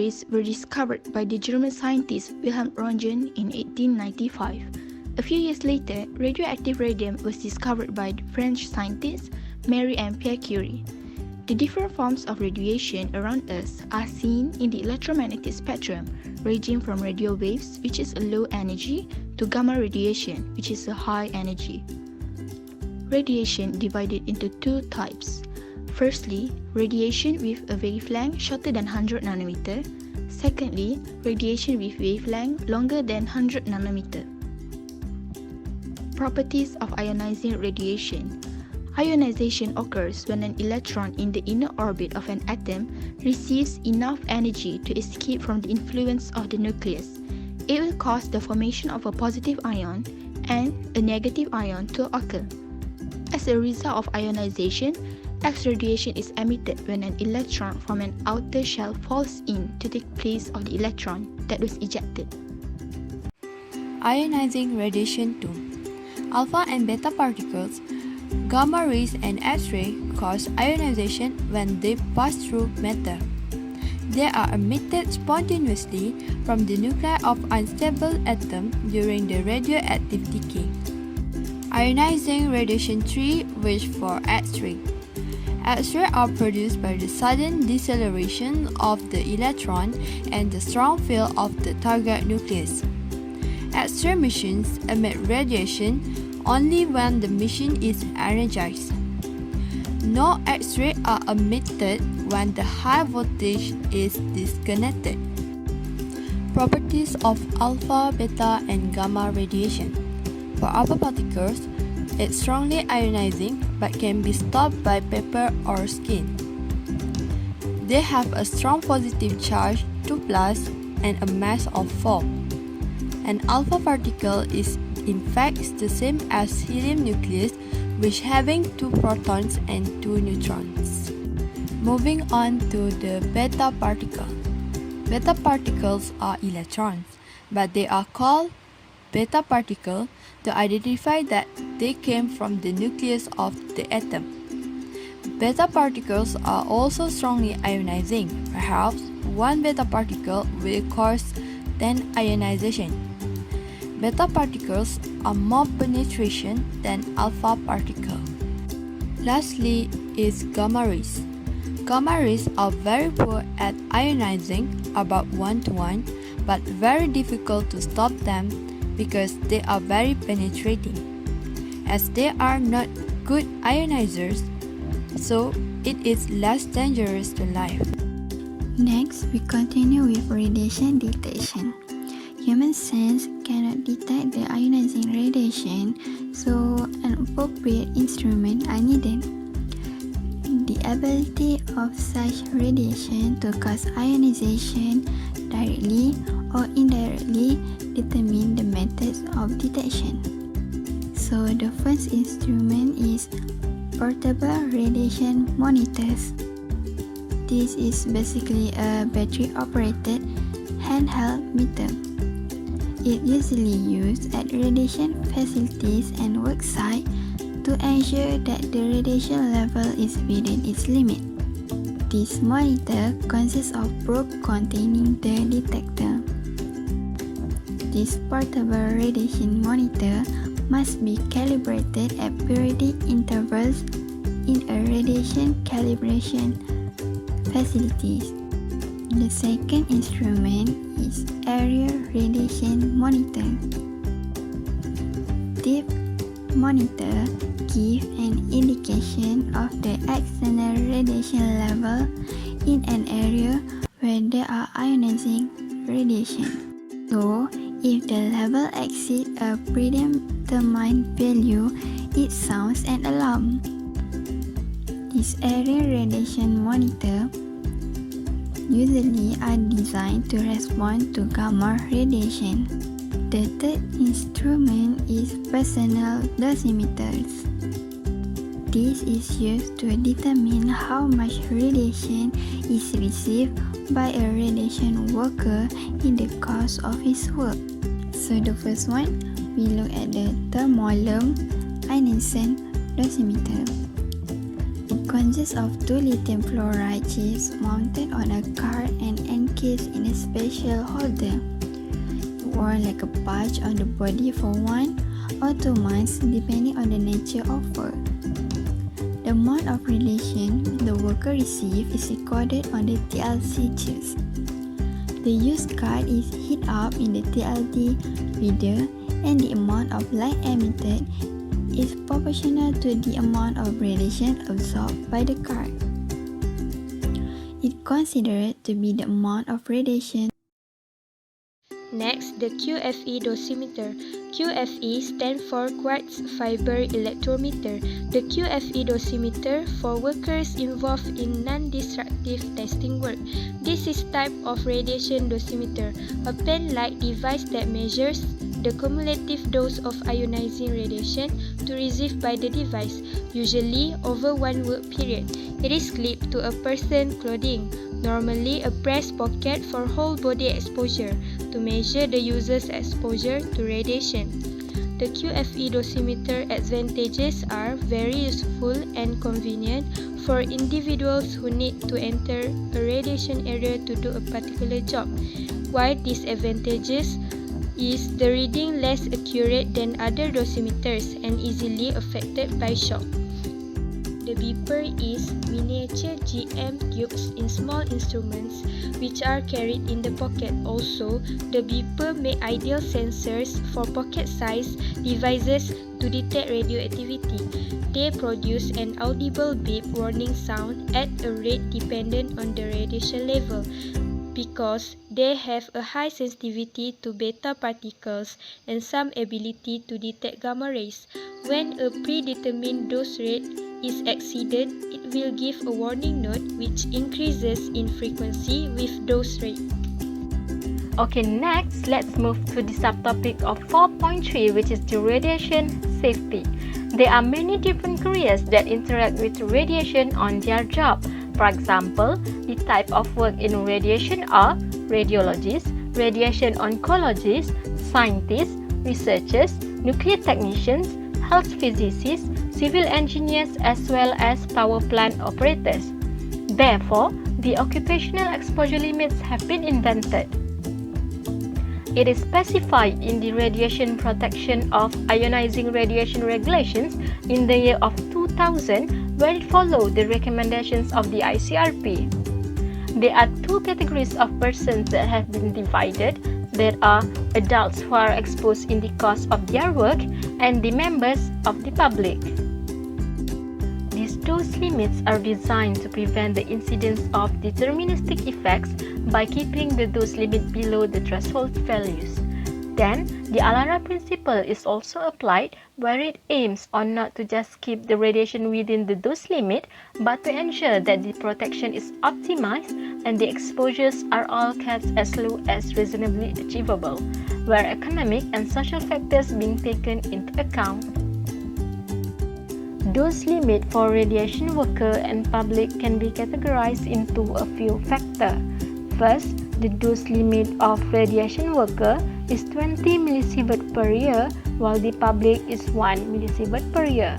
rays were discovered by the German scientist Wilhelm Röntgen in 1895. A few years later, radioactive radium was discovered by the French scientists Marie and Pierre Curie. The different forms of radiation around us are seen in the electromagnetic spectrum, ranging from radio waves, which is a low energy, to gamma radiation, which is a high energy. Radiation divided into two types. Firstly, radiation with a wavelength shorter than 100 nanometer. Secondly, radiation with wavelength longer than 100 nanometer. Properties of ionizing radiation. Ionization occurs when an electron in the inner orbit of an atom receives enough energy to escape from the influence of the nucleus. It will cause the formation of a positive ion and a negative ion to occur. As a result of ionization, X radiation is emitted when an electron from an outer shell falls in to take place of the electron that was ejected. Ionizing radiation 2. Alpha and beta particles, gamma rays and X-ray cause ionization when they pass through matter. They are emitted spontaneously from the nuclei of unstable atoms during the radioactive decay. Ionizing radiation 3, which for X-ray. X-rays are produced by the sudden deceleration of the electron and the strong field of the target nucleus. X-ray machines emit radiation only when the machine is energized. No X-rays are emitted when the high voltage is disconnected. Properties of alpha, beta, and gamma radiation. For alpha particles, it's strongly ionizing but can be stopped by paper or skin. They have a strong positive charge, 2+, and a mass of 4. An alpha particle is in fact the same as helium nucleus, which having 2 protons and 2 neutrons. Moving on to the beta particle. Beta particles are electrons, but they are called beta particle to identify that they came from the nucleus of the atom. Beta particles are also strongly ionizing. Perhaps one beta particle will cause 10 ionization. Beta particles are more penetration than alpha particle. Lastly is gamma rays. Gamma rays are very poor at ionizing, about 1:1, but very difficult to stop them because they are very penetrating. As they are not good ionizers, so it is less dangerous to life. Next, we continue with radiation detection. Human sense cannot detect the ionizing radiation, so an appropriate instrument are needed. The ability of such radiation to cause ionization directly or indirectly determine the methods of detection. So the first instrument is portable radiation monitors. This is basically a battery-operated handheld meter. It usually used at radiation facilities and work sites to ensure that the radiation level is within its limit. This monitor consists of probe containing the detector. This portable radiation monitor must be calibrated at periodic intervals in a radiation calibration facilities. The second instrument is area radiation monitor. This monitor gives an indication of the external radiation level in an area where there are ionizing radiation. So, if the level exceeds a predetermined value, it sounds an alarm. This area radiation monitor usually are designed to respond to gamma radiation. The third instrument is personal dosimeters. This is used to determine how much radiation is received by a radiation worker in the course of his work. So the first one, we look at the thermometer ionization dosimeter. It consists of 2 lithium fluoride chips mounted on a card and encased in a special holder, worn like a patch on the body for 1 or 2 months depending on the nature of work. The amount of radiation the worker receives is recorded on the TLC chips. The used card is heated up in the TLD reader, and the amount of light emitted is proportional to the amount of radiation absorbed by the card. It is considered to be the amount of radiation. Next, the QFE dosimeter. QFE stands for Quartz Fiber Electrometer. The QFE dosimeter for workers involved in non-destructive testing work. This is type of radiation dosimeter, a pen-like device that measures the cumulative dose of ionizing radiation to receive by the device, usually over 1 work period. It is clipped to a person's clothing, normally a breast pocket for whole body exposure, to measure the user's exposure to radiation. The QFE dosimeter advantages are very useful and convenient for individuals who need to enter a radiation area to do a particular job, while disadvantages is the reading less accurate than other dosimeters and easily affected by shock. The beeper is miniature GM tubes in small instruments which are carried in the pocket. Also, the beeper make ideal sensors for pocket-sized devices to detect radioactivity. They produce an audible beep warning sound at a rate dependent on the radiation level, because they have a high sensitivity to beta particles and some ability to detect gamma rays. When a predetermined dose rate is exceeded, it will give a warning note which increases in frequency with dose rate. Okay, next let's move to the subtopic of 4.3, which is the radiation safety. There are many different careers that interact with radiation on their job. For example, the type of work in radiation are radiologists, radiation oncologists, scientists, researchers, nuclear technicians, health physicists, civil engineers, as well as power plant operators. Therefore, the occupational exposure limits have been invented. It is specified in the Radiation Protection of Ionizing Radiation Regulations in the year of 2000, where it followed the recommendations of the ICRP. There are 2 categories of persons that have been divided. There are adults who are exposed in the course of their work and the members of the public. These dose limits are designed to prevent the incidence of deterministic effects by keeping the dose limit below the threshold values. Then, the ALARA principle is also applied, where it aims on not to just keep the radiation within the dose limit, but to ensure that the protection is optimized and the exposures are all kept as low as reasonably achievable, where economic and social factors being taken into account. Dose limit for radiation worker and public can be categorized into a few factors. First, the dose limit of radiation worker is 20 millisievert per year, while the public is 1 millisievert per year.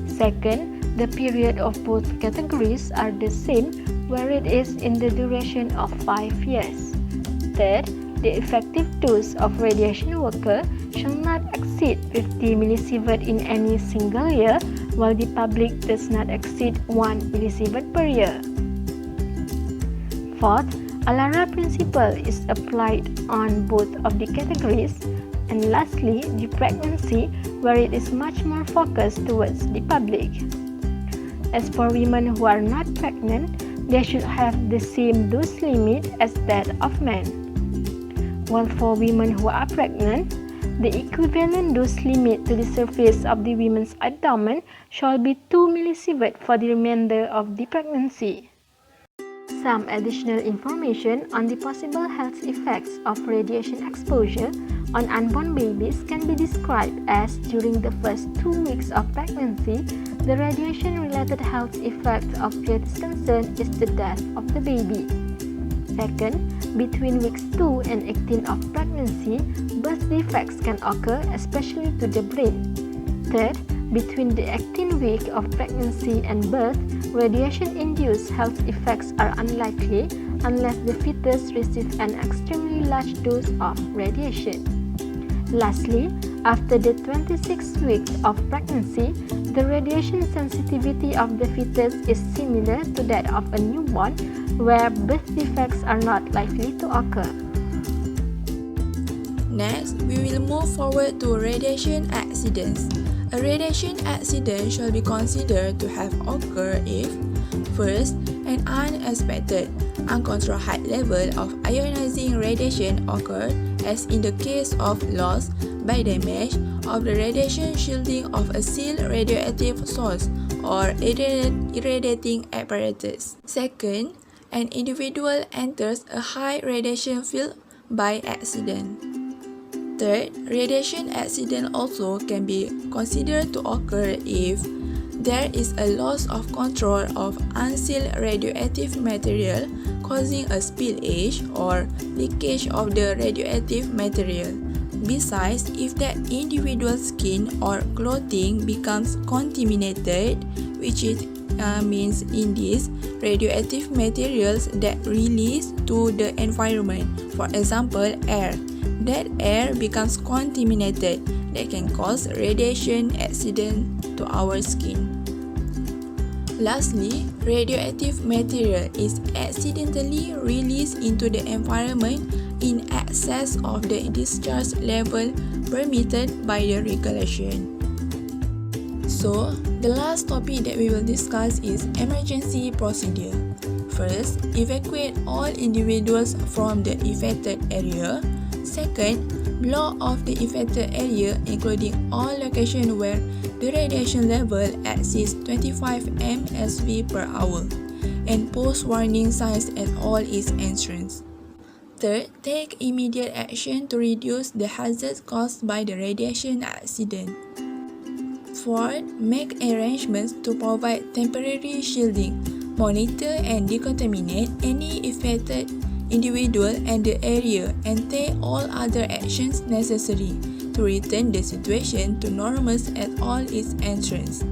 Second, the period of both categories are the same, where it is in the duration of 5 years. Third, the effective dose of radiation worker shall not exceed 50 millisievert in any single year, while the public does not exceed 1 millisievert per year. Fourth, ALARA principle is applied on both of the categories. And lastly, the pregnancy, where it is much more focused towards the public. As for women who are not pregnant, they should have the same dose limit as that of men. While for women who are pregnant, the equivalent dose limit to the surface of the woman's abdomen shall be 2 millisievert for the remainder of the pregnancy. Some additional information on the possible health effects of radiation exposure on unborn babies can be described as during the first 2 weeks of pregnancy, the radiation-related health effect of greatest concern is the death of the baby. Second, between weeks 2 and 18 of pregnancy, birth defects can occur, especially to the brain. Third, between the 18th week of pregnancy and birth, radiation-induced health effects are unlikely unless the fetus receives an extremely large dose of radiation. Lastly, after the 26 weeks of pregnancy, the radiation sensitivity of the fetus is similar to that of a newborn, where birth defects are not likely to occur. Next, we will move forward to radiation accidents. A radiation accident shall be considered to have occurred if, first, an unexpected, uncontrolled high level of ionizing radiation occurred, as in the case of loss by damage of the radiation shielding of a sealed radioactive source or irradiating apparatus. Second, an individual enters a high radiation field by accident. Third, radiation accident also can be considered to occur if there is a loss of control of unsealed radioactive material causing a spillage or leakage of the radioactive material. Besides, if that individual's skin or clothing becomes contaminated, which means in these radioactive materials that release to the environment, for example air, that air becomes contaminated, that can cause radiation accident to our skin. Lastly, radioactive material is accidentally released into the environment in excess of the discharge level permitted by the regulation. So, the last topic that we will discuss is emergency procedure. First, evacuate all individuals from the affected area. Second, block off the affected area including all locations where the radiation level exceeds 25 mSv per hour and post warning signs at all its entrances. Third, take immediate action to reduce the hazard caused by the radiation accident. Fourth, make arrangements to provide temporary shielding, monitor and decontaminate any affected individual and the area, and take all other actions necessary to return the situation to normal at all its entrances.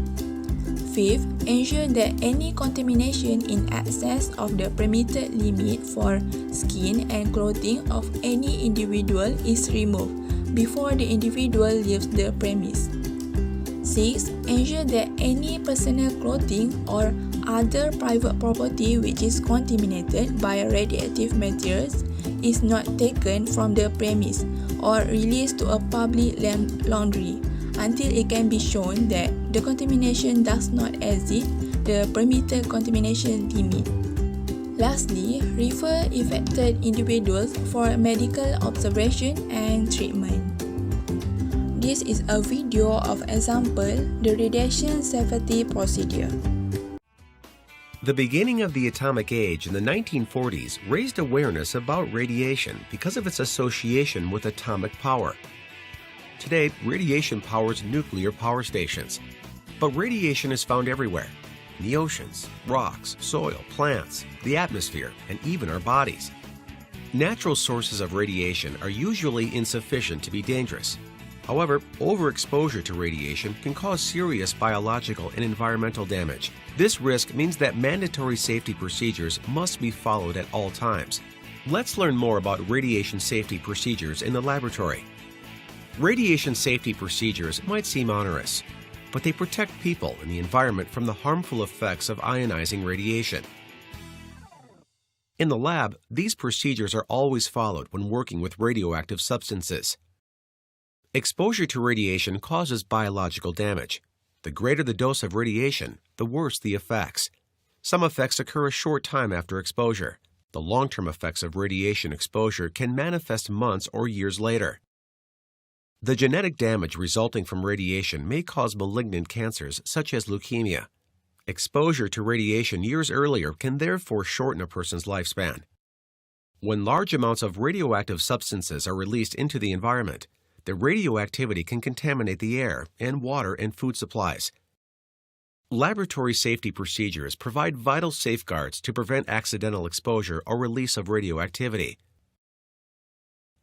Fifth, ensure that any contamination in excess of the permitted limit for skin and clothing of any individual is removed before the individual leaves the premise. Sixth, ensure that any personal clothing or other private property which is contaminated by radioactive materials is not taken from the premise or released to a public laundry until it can be shown that the contamination does not exceed the permitted contamination limit. Lastly, refer affected individuals for medical observation and treatment. This is a video of example the radiation safety procedure. The beginning of the atomic age in the 1940s raised awareness about radiation because of its association with atomic power. Today, radiation powers nuclear power stations. But radiation is found everywhere: in the oceans, rocks, soil, plants, the atmosphere, and even our bodies. Natural sources of radiation are usually insufficient to be dangerous. However, overexposure to radiation can cause serious biological and environmental damage. This risk means that mandatory safety procedures must be followed at all times. Let's learn more about radiation safety procedures in the laboratory. Radiation safety procedures might seem onerous, but they protect people and the environment from the harmful effects of ionizing radiation. In the lab, these procedures are always followed when working with radioactive substances. Exposure to radiation causes biological damage. The greater the dose of radiation, the worse the effects. Some effects occur a short time after exposure. The long-term effects of radiation exposure can manifest months or years later. The genetic damage resulting from radiation may cause malignant cancers such as leukemia. Exposure to radiation years earlier can therefore shorten a person's lifespan. When large amounts of radioactive substances are released into the environment, the radioactivity can contaminate the air and water and food supplies. Laboratory safety procedures provide vital safeguards to prevent accidental exposure or release of radioactivity.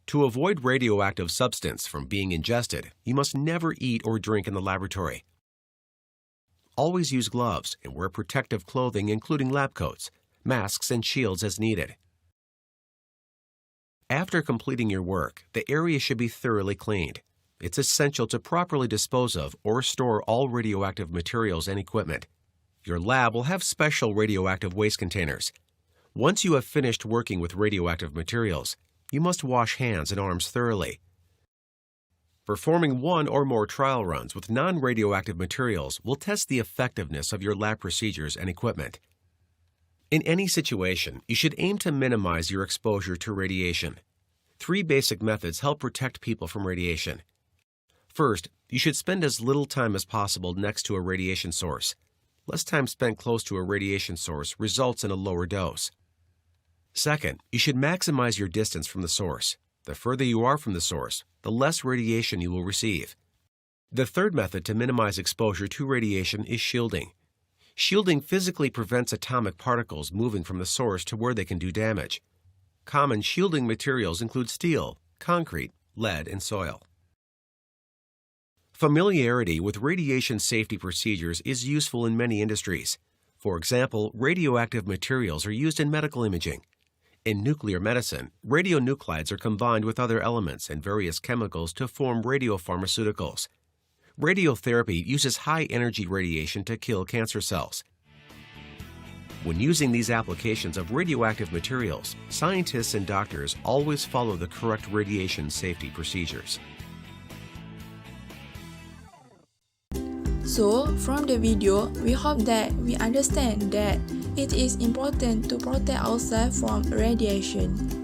To avoid radioactive substance from being ingested, you must never eat or drink in the laboratory. Always use gloves and wear protective clothing including lab coats, masks, and shields as needed. After completing your work, the area should be thoroughly cleaned. It's essential to properly dispose of or store all radioactive materials and equipment. Your lab will have special radioactive waste containers. Once you have finished working with radioactive materials, you must wash hands and arms thoroughly. Performing one or more trial runs with non-radioactive materials will test the effectiveness of your lab procedures and equipment. In any situation, you should aim to minimize your exposure to radiation. 3 basic methods help protect people from radiation. First, you should spend as little time as possible next to a radiation source. Less time spent close to a radiation source results in a lower dose. Second, you should maximize your distance from the source. The further you are from the source, the less radiation you will receive. The third method to minimize exposure to radiation is shielding. Shielding physically prevents atomic particles moving from the source to where they can do damage. Common shielding materials include steel, concrete, lead, and soil. Familiarity with radiation safety procedures is useful in many industries. For example, radioactive materials are used in medical imaging. In nuclear medicine, radionuclides are combined with other elements and various chemicals to form radiopharmaceuticals. Radiotherapy uses high-energy radiation to kill cancer cells. When using these applications of radioactive materials, scientists and doctors always follow the correct radiation safety procedures. So, from the video, we hope that we understand that it is important to protect ourselves from radiation.